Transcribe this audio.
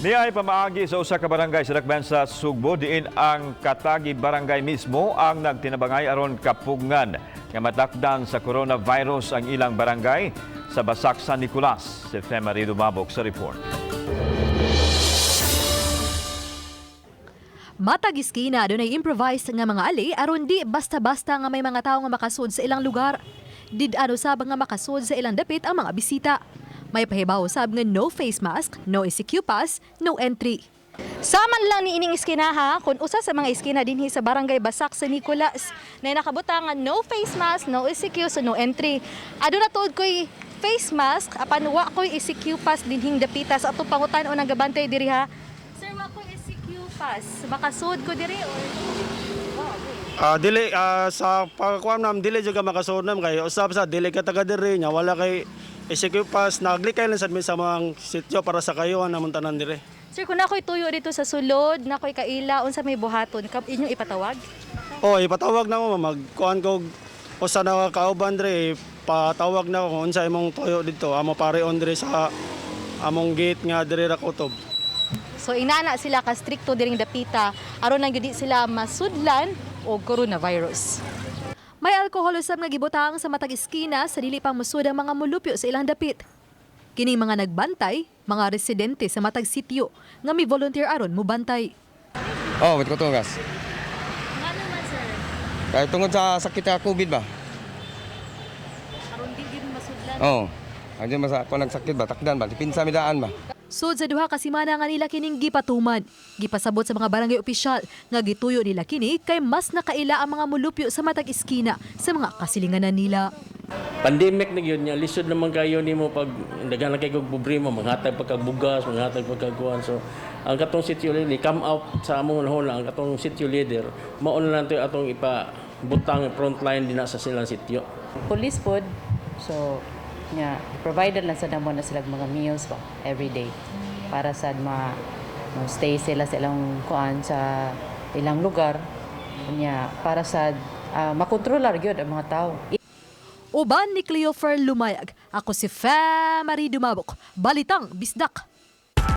Niyay pamaagi sa usa ka barangay sa Dakbayan sa Sugbo diin ang Katagi Barangay mismo ang nagtinabangay aron kapugngan nga matakdan sa coronavirus ang ilang barangay sa Basak San Nicolas. Si Femari Dumabok sa report. Matag iskina dunay improvised nga mga ali aron di basta-basta nga may mga tawo nga makasud sa ilang lugar. Did-ano sab nga makasud sa ilang dapit ang mga bisita. May pahibaw sab nga no face mask, no ECQ pass, no entry. Saman lang ni ining iskina ha, kung usa sa mga iskina dinhi sa barangay Basak San Nicolas na nakabutang nga no face mask, no ECQ, so no entry. Aduna tuod koy face mask apan wa koy ECQ pass dinhing dapita sa atong pangutan o nagabantay diri ha. Sir, wa koy ECQ pass, makasud ko diri or dili sa pagkuan nam dili jud ka makasud nam kay usab sa dili ka taga diri nya wala kay ECQ pass naglikay lang sad mi sa mga sityo para sa kayo namon tanan dire. Sir, kung ako'y tuyo dito sa sulod, nako'y kaila, unsa may buhaton, inyong ipatawag? Oh, ipatawag na mo magkuan ko usa na kauban dire patawag na ko unsa imong tuyo dito amo pare on dire sa among gate nga dire ra kutob. So inana sila ka strikto diring dapita aron nang gyud sila masudlan og coronavirus. May alkohol usab nga gibutang sa matag iskina sa dili pang musud ang mga mulupyo sa ilang dapit. Kining mga nagbantay, mga residente sa matag sityo nga may volunteer aron mubantay. Oh, ba't ko tugas? Ngano man sir? Kaya tungod sa sakit sa COVID ba? Aron di gyud masudlan. Oo. Andiyan masa ako nagsakit ba? Takdan ba? Pinsa midaan ba? Sud sa duha ka semana nga nila kining gipatuman. Gipasabot sa mga barangay opisyal nga gituyo nila kini kay mas nakaila ang mga mulupyo sa matag iskina sa mga kasilinganan nila. Pandemic na yun niya, lisod naman kayo ni mo pag daghan na kayo problema, manghatag pagkabugas, manghatag pagkaguan. So, ang katong city leader, come out sa among hola, ang katong city leader, mauna lang ito atong ipabutang frontline din sa silang sityo. Police food, so provided lang sa damo na sila mga meals ba every day para sa stay sila sa ilang kuan sa ilang lugar niya para sa makontrolar gyud ang mga tao. Uban ni Cleofer Lumayag, ako si Femari Dumabok, Balitang Bisdak.